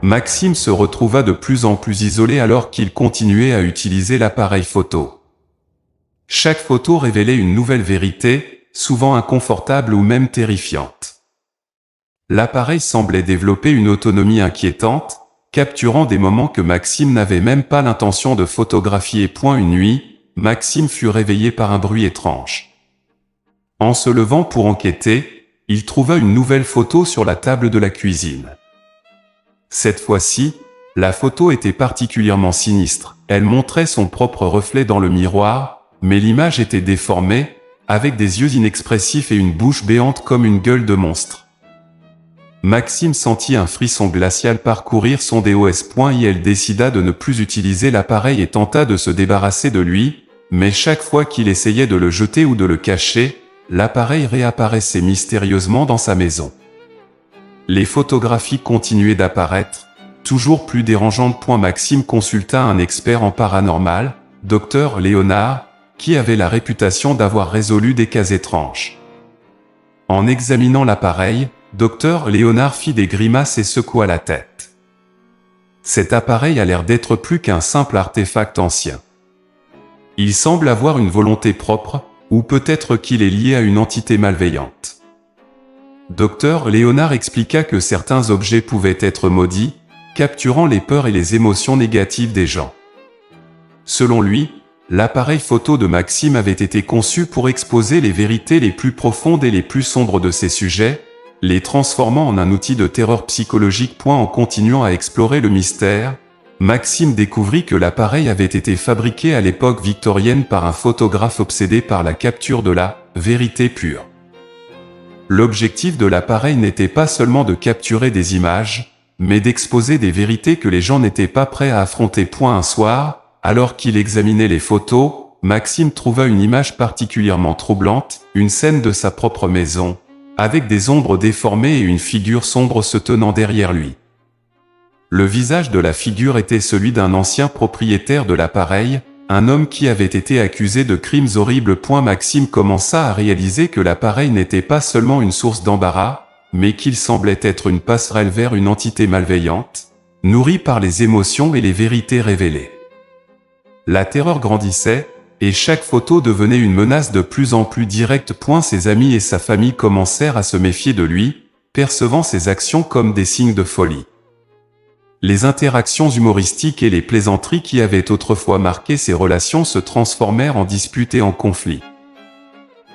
Maxime se retrouva de plus en plus isolé alors qu'il continuait à utiliser l'appareil photo. Chaque photo révélait une nouvelle vérité, souvent inconfortable ou même terrifiante. L'appareil semblait développer une autonomie inquiétante, capturant des moments que Maxime n'avait même pas l'intention de photographier. Une nuit, Maxime fut réveillé par un bruit étrange. En se levant pour enquêter, il trouva une nouvelle photo sur la table de la cuisine. Cette fois-ci, la photo était particulièrement sinistre. Elle montrait son propre reflet dans le miroir, mais l'image était déformée, avec des yeux inexpressifs et une bouche béante comme une gueule de monstre. Maxime sentit un frisson glacial parcourir son dos. Elle décida de ne plus utiliser l'appareil et tenta de se débarrasser de lui, mais chaque fois qu'il essayait de le jeter ou de le cacher, l'appareil réapparaissait mystérieusement dans sa maison. Les photographies continuaient d'apparaître, toujours plus dérangeantes. Maxime consulta un expert en paranormal, Dr Léonard, qui avait la réputation d'avoir résolu des cas étranges. En examinant l'appareil, Dr Léonard fit des grimaces et secoua la tête. Cet appareil a l'air d'être plus qu'un simple artefact ancien. Il semble avoir une volonté propre, ou peut-être qu'il est lié à une entité malveillante. Dr Léonard expliqua que certains objets pouvaient être maudits, capturant les peurs et les émotions négatives des gens. Selon lui, l'appareil photo de Maxime avait été conçu pour exposer les vérités les plus profondes et les plus sombres de ces sujets, les transformant en un outil de terreur psychologique. En continuant à explorer le mystère, Maxime découvrit que l'appareil avait été fabriqué à l'époque victorienne par un photographe obsédé par la capture de la vérité pure. L'objectif de l'appareil n'était pas seulement de capturer des images, mais d'exposer des vérités que les gens n'étaient pas prêts à affronter. Un soir, alors qu'il examinait les photos, Maxime trouva une image particulièrement troublante, une scène de sa propre maison, avec des ombres déformées et une figure sombre se tenant derrière lui. Le visage de la figure était celui d'un ancien propriétaire de l'appareil, un homme qui avait été accusé de crimes horribles. Maxime commença à réaliser que l'appareil n'était pas seulement une source d'embarras, mais qu'il semblait être une passerelle vers une entité malveillante, nourrie par les émotions et les vérités révélées. La terreur grandissait, et chaque photo devenait une menace de plus en plus directe. Ses amis et sa famille commencèrent à se méfier de lui, percevant ses actions comme des signes de folie. Les interactions humoristiques et les plaisanteries qui avaient autrefois marqué ses relations se transformèrent en disputes et en conflits.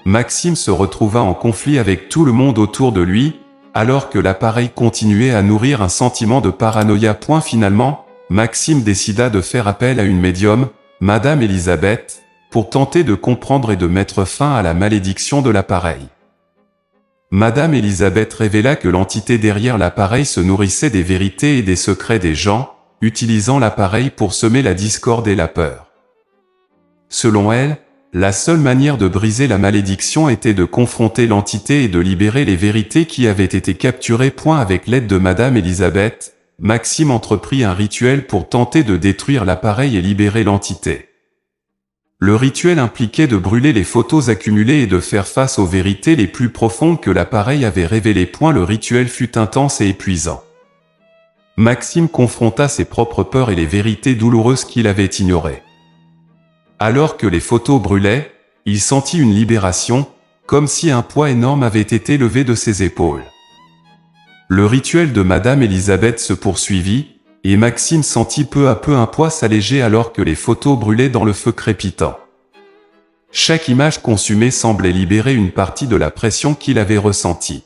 Maxime se retrouva en conflit avec tout le monde autour de lui, alors que l'appareil continuait à nourrir un sentiment de paranoïa. Finalement, Maxime décida de faire appel à une médium, Madame Elisabeth, pour tenter de comprendre et de mettre fin à la malédiction de l'appareil. Madame Elisabeth révéla que l'entité derrière l'appareil se nourrissait des vérités et des secrets des gens, utilisant l'appareil pour semer la discorde et la peur. Selon elle, la seule manière de briser la malédiction était de confronter l'entité et de libérer les vérités qui avaient été capturées. Avec l'aide de Madame Elisabeth, Maxime entreprit un rituel pour tenter de détruire l'appareil et libérer l'entité. Le rituel impliquait de brûler les photos accumulées et de faire face aux vérités les plus profondes que l'appareil avait révélées. Le rituel fut intense et épuisant. Maxime confronta ses propres peurs et les vérités douloureuses qu'il avait ignorées. Alors que les photos brûlaient, il sentit une libération, comme si un poids énorme avait été levé de ses épaules. Le rituel de Madame Elisabeth se poursuivit, et Maxime sentit peu à peu un poids s'alléger alors que les photos brûlaient dans le feu crépitant. Chaque image consumée semblait libérer une partie de la pression qu'il avait ressentie.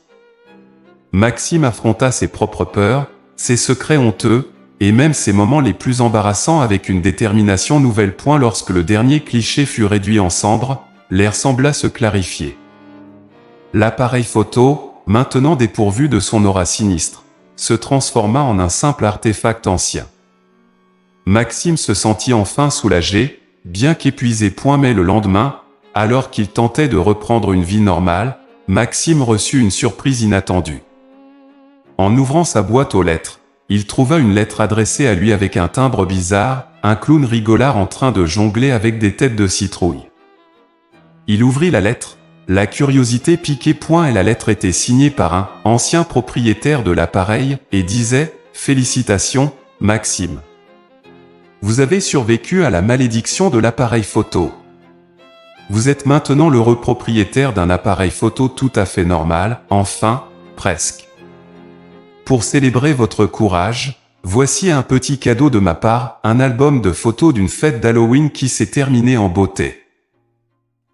Maxime affronta ses propres peurs, ses secrets honteux, et même ses moments les plus embarrassants avec une détermination nouvelle. Lorsque le dernier cliché fut réduit en cendres, l'air sembla se clarifier. L'appareil photo, maintenant dépourvu de son aura sinistre, se transforma en un simple artefact ancien. Maxime se sentit enfin soulagé, bien qu'épuisé. Mais le lendemain, alors qu'il tentait de reprendre une vie normale, Maxime reçut une surprise inattendue. En ouvrant sa boîte aux lettres, il trouva une lettre adressée à lui avec un timbre bizarre, un clown rigolard en train de jongler avec des têtes de citrouille. Il ouvrit la lettre, la curiosité piquée. Et la lettre était signée par un ancien propriétaire de l'appareil et disait « Félicitations, Maxime. Vous avez survécu à la malédiction de l'appareil photo. Vous êtes maintenant l'heureux propriétaire d'un appareil photo tout à fait normal, enfin, presque. Pour célébrer votre courage, voici un petit cadeau de ma part, un album de photos d'une fête d'Halloween qui s'est terminée en beauté.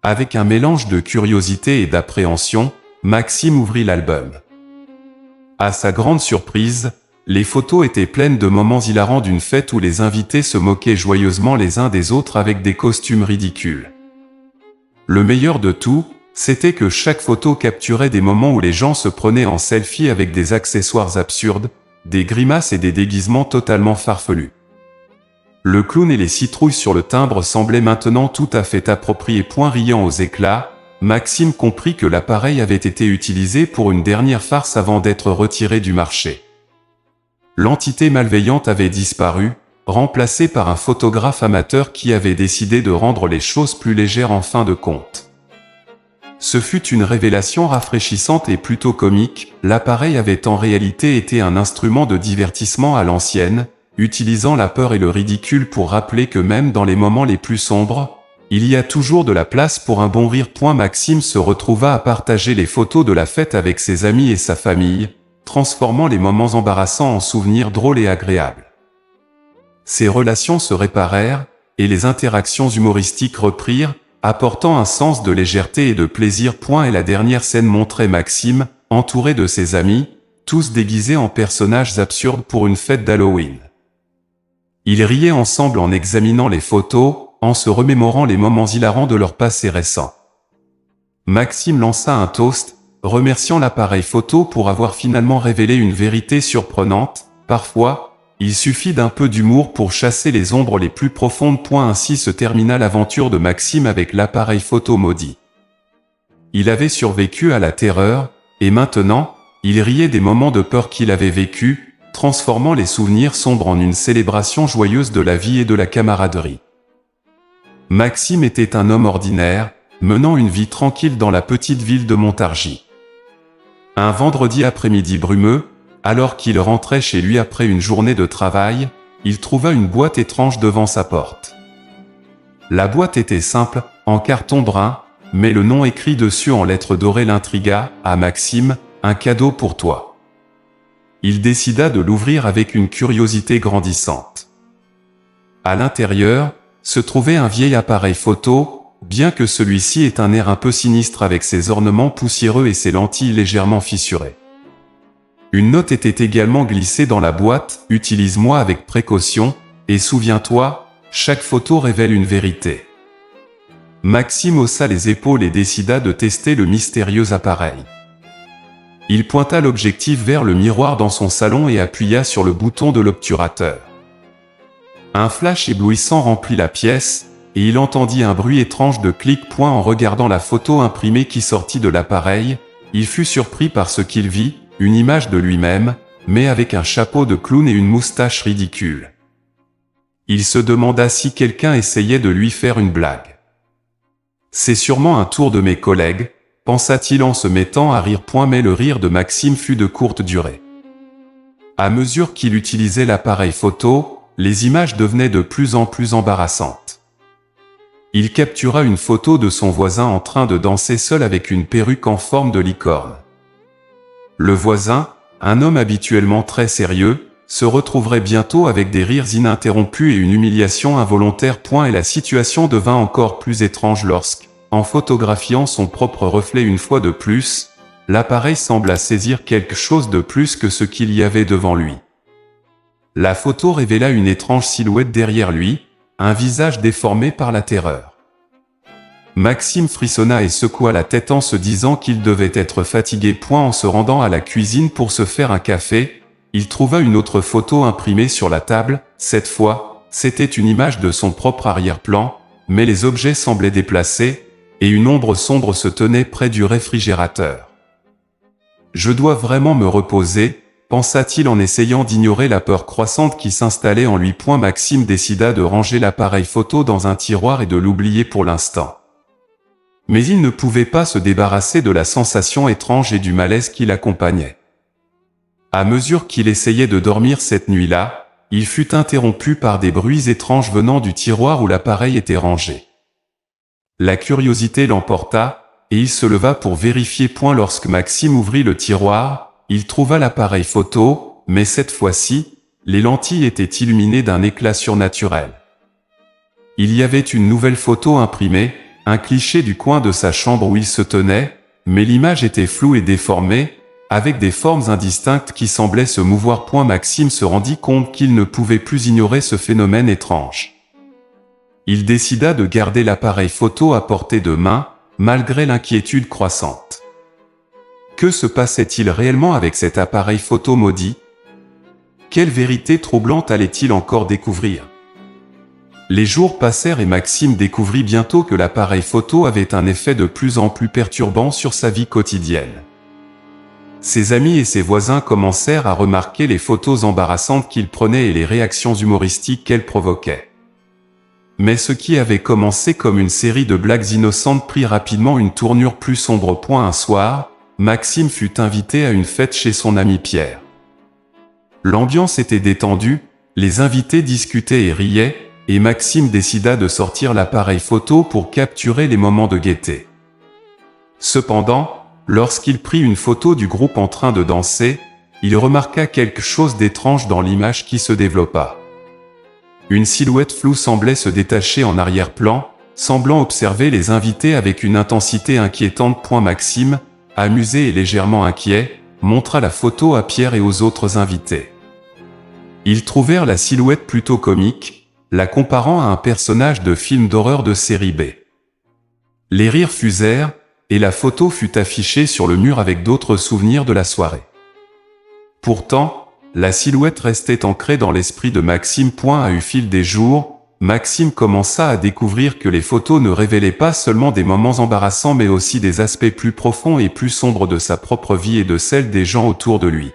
Avec un mélange de curiosité et d'appréhension, Maxime ouvrit l'album. À sa grande surprise, les photos étaient pleines de moments hilarants d'une fête où les invités se moquaient joyeusement les uns des autres avec des costumes ridicules. Le meilleur de tout, c'était que chaque photo capturait des moments où les gens se prenaient en selfie avec des accessoires absurdes, des grimaces et des déguisements totalement farfelus. Le clown et les citrouilles sur le timbre semblaient maintenant tout à fait appropriés. Riant aux éclats, Maxime comprit que l'appareil avait été utilisé pour une dernière farce avant d'être retiré du marché. L'entité malveillante avait disparu, remplacée par un photographe amateur qui avait décidé de rendre les choses plus légères en fin de compte. Ce fut une révélation rafraîchissante et plutôt comique. L'appareil avait en réalité été un instrument de divertissement à l'ancienne, utilisant la peur et le ridicule pour rappeler que même dans les moments les plus sombres, il y a toujours de la place pour un bon rire. Maxime se retrouva à partager les photos de la fête avec ses amis et sa famille, transformant les moments embarrassants en souvenirs drôles et agréables. Ses relations se réparèrent, et les interactions humoristiques reprirent, apportant un sens de légèreté et de plaisir. Et la dernière scène montrait Maxime, entouré de ses amis, tous déguisés en personnages absurdes pour une fête d'Halloween. Ils riaient ensemble en examinant les photos, en se remémorant les moments hilarants de leur passé récent. Maxime lança un toast, remerciant l'appareil photo pour avoir finalement révélé une vérité surprenante. Parfois, il suffit d'un peu d'humour pour chasser les ombres les plus profondes. Ainsi se termina l'aventure de Maxime avec l'appareil photo maudit. Il avait survécu à la terreur, et maintenant, il riait des moments de peur qu'il avait vécus, transformant les souvenirs sombres en une célébration joyeuse de la vie et de la camaraderie. Maxime était un homme ordinaire, menant une vie tranquille dans la petite ville de Montargis. Un vendredi après-midi brumeux, alors qu'il rentrait chez lui après une journée de travail, il trouva une boîte étrange devant sa porte. La boîte était simple, en carton brun, mais le nom écrit dessus en lettres dorées l'intrigua. « À Maxime, un cadeau pour toi ». Il décida de l'ouvrir avec une curiosité grandissante. À l'intérieur, se trouvait un vieil appareil photo, bien que celui-ci ait un air un peu sinistre avec ses ornements poussiéreux et ses lentilles légèrement fissurées. Une note était également glissée dans la boîte: « Utilise-moi avec précaution, et souviens-toi, chaque photo révèle une vérité. » Maxime haussa les épaules et décida de tester le mystérieux appareil. Il pointa l'objectif vers le miroir dans son salon et appuya sur le bouton de l'obturateur. Un flash éblouissant remplit la pièce, et il entendit un bruit étrange de clic. En regardant la photo imprimée qui sortit de l'appareil, il fut surpris par ce qu'il vit, une image de lui-même, mais avec un chapeau de clown et une moustache ridicule. Il se demanda si quelqu'un essayait de lui faire une blague. « C'est sûrement un tour de mes collègues », pensa-t-il en se mettant à rire. Mais le rire de Maxime fut de courte durée. À mesure qu'il utilisait l'appareil photo, les images devenaient de plus en plus embarrassantes. Il captura une photo de son voisin en train de danser seul avec une perruque en forme de licorne. Le voisin, un homme habituellement très sérieux, se retrouverait bientôt avec des rires ininterrompus et une humiliation involontaire. Et la situation devint encore plus étrange lorsque, en photographiant son propre reflet une fois de plus, l'appareil sembla saisir quelque chose de plus que ce qu'il y avait devant lui. La photo révéla une étrange silhouette derrière lui, un visage déformé par la terreur. Maxime frissonna et secoua la tête en se disant qu'il devait être fatigué. En se rendant à la cuisine pour se faire un café, il trouva une autre photo imprimée sur la table. Cette fois, c'était une image de son propre arrière-plan, mais les objets semblaient déplacés, et une ombre sombre se tenait près du réfrigérateur. « Je dois vraiment me reposer », pensa-t-il en essayant d'ignorer la peur croissante qui s'installait en lui. Maxime décida de ranger l'appareil photo dans un tiroir et de l'oublier pour l'instant. Mais il ne pouvait pas se débarrasser de la sensation étrange et du malaise qui l'accompagnait. À mesure qu'il essayait de dormir cette nuit-là, il fut interrompu par des bruits étranges venant du tiroir où l'appareil était rangé. La curiosité l'emporta, et il se leva pour vérifier. Lorsque Maxime ouvrit le tiroir, il trouva l'appareil photo, mais cette fois-ci, les lentilles étaient illuminées d'un éclat surnaturel. Il y avait une nouvelle photo imprimée, un cliché du coin de sa chambre où il se tenait, mais l'image était floue et déformée, avec des formes indistinctes qui semblaient se mouvoir. Maxime se rendit compte qu'il ne pouvait plus ignorer ce phénomène étrange. Il décida de garder l'appareil photo à portée de main, malgré l'inquiétude croissante. Que se passait-il réellement avec cet appareil photo maudit? Quelle vérité troublante allait-il encore découvrir? Les jours passèrent et Maxime découvrit bientôt que l'appareil photo avait un effet de plus en plus perturbant sur sa vie quotidienne. Ses amis et ses voisins commencèrent à remarquer les photos embarrassantes qu'il prenait et les réactions humoristiques qu'elles provoquaient. Mais ce qui avait commencé comme une série de blagues innocentes prit rapidement une tournure plus sombre. Un soir, Maxime fut invité à une fête chez son ami Pierre. L'ambiance était détendue, les invités discutaient et riaient, et Maxime décida de sortir l'appareil photo pour capturer les moments de gaieté. Cependant, lorsqu'il prit une photo du groupe en train de danser, il remarqua quelque chose d'étrange dans l'image qui se développa. Une silhouette floue semblait se détacher en arrière-plan, semblant observer les invités avec une intensité inquiétante. Maxime, amusé et légèrement inquiet, montra la photo à Pierre et aux autres invités. Ils trouvèrent la silhouette plutôt comique, la comparant à un personnage de film d'horreur de série B. Les rires fusèrent, et la photo fut affichée sur le mur avec d'autres souvenirs de la soirée. Pourtant, la silhouette restait ancrée dans l'esprit de Maxime. À au fil des jours, Maxime commença à découvrir que les photos ne révélaient pas seulement des moments embarrassants mais aussi des aspects plus profonds et plus sombres de sa propre vie et de celle des gens autour de lui.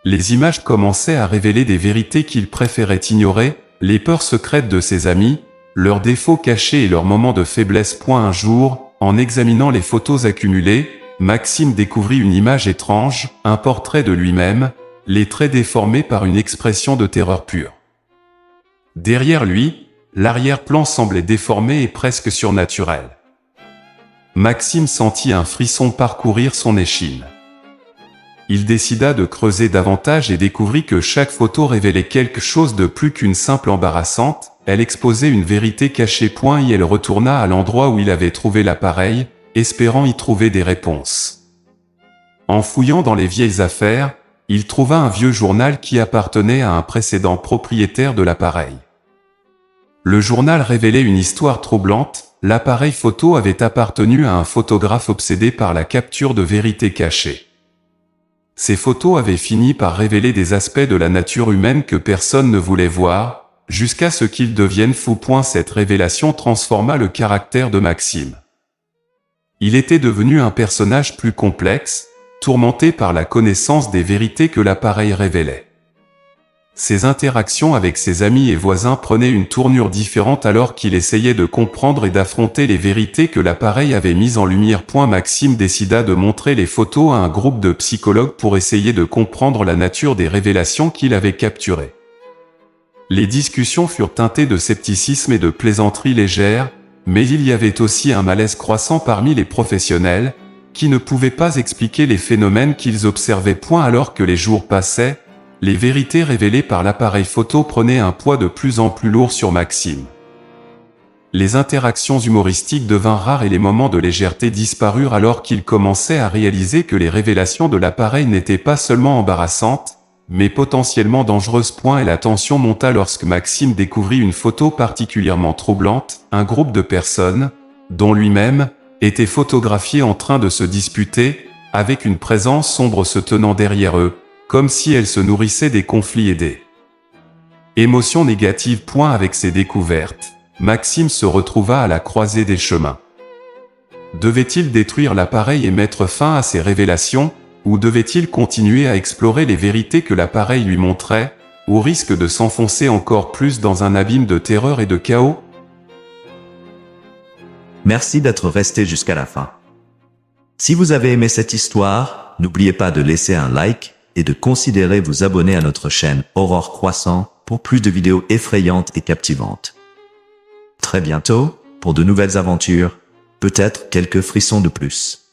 Les images commençaient à révéler des vérités qu'il préférait ignorer, les peurs secrètes de ses amis, leurs défauts cachés et leurs moments de faiblesse. Un jour, en examinant les photos accumulées, Maxime découvrit une image étrange, un portrait de lui-même, les traits déformés par une expression de terreur pure. Derrière lui, l'arrière-plan semblait déformé et presque surnaturel. Maxime sentit un frisson parcourir son échine. Il décida de creuser davantage et découvrit que chaque photo révélait quelque chose de plus qu'une simple embarrassante, elle exposait une vérité cachée. Et elle retourna à l'endroit où il avait trouvé l'appareil, espérant y trouver des réponses. En fouillant dans les vieilles affaires, il trouva un vieux journal qui appartenait à un précédent propriétaire de l'appareil. Le journal révélait une histoire troublante, l'appareil photo avait appartenu à un photographe obsédé par la capture de vérités cachées. Ces photos avaient fini par révéler des aspects de la nature humaine que personne ne voulait voir, jusqu'à ce qu'ils deviennent fous. Cette révélation transforma le caractère de Maxime. Il était devenu un personnage plus complexe, tourmenté par la connaissance des vérités que l'appareil révélait. Ses interactions avec ses amis et voisins prenaient une tournure différente alors qu'il essayait de comprendre et d'affronter les vérités que l'appareil avait mises en lumière. Maxime décida de montrer les photos à un groupe de psychologues pour essayer de comprendre la nature des révélations qu'il avait capturées. Les discussions furent teintées de scepticisme et de plaisanteries légères, mais il y avait aussi un malaise croissant parmi les professionnels, qui ne pouvaient pas expliquer les phénomènes qu'ils observaient. Alors que les jours passaient, les vérités révélées par l'appareil photo prenaient un poids de plus en plus lourd sur Maxime. Les interactions humoristiques devinrent rares et les moments de légèreté disparurent alors qu'il commençait à réaliser que les révélations de l'appareil n'étaient pas seulement embarrassantes, mais potentiellement dangereuses. Et la tension monta lorsque Maxime découvrit une photo particulièrement troublante, un groupe de personnes, dont lui-même, était photographié en train de se disputer, avec une présence sombre se tenant derrière eux, comme si elle se nourrissait des conflits et des émotions négatives. Avec ces découvertes, Maxime se retrouva à la croisée des chemins. Devait-il détruire l'appareil et mettre fin à ces révélations, ou devait-il continuer à explorer les vérités que l'appareil lui montrait, au risque de s'enfoncer encore plus dans un abîme de terreur et de chaos? Merci d'être resté jusqu'à la fin. Si vous avez aimé cette histoire, n'oubliez pas de laisser un like, et de considérer vous abonner à notre chaîne Aurore Croissant pour plus de vidéos effrayantes et captivantes. Très bientôt, pour de nouvelles aventures, peut-être quelques frissons de plus.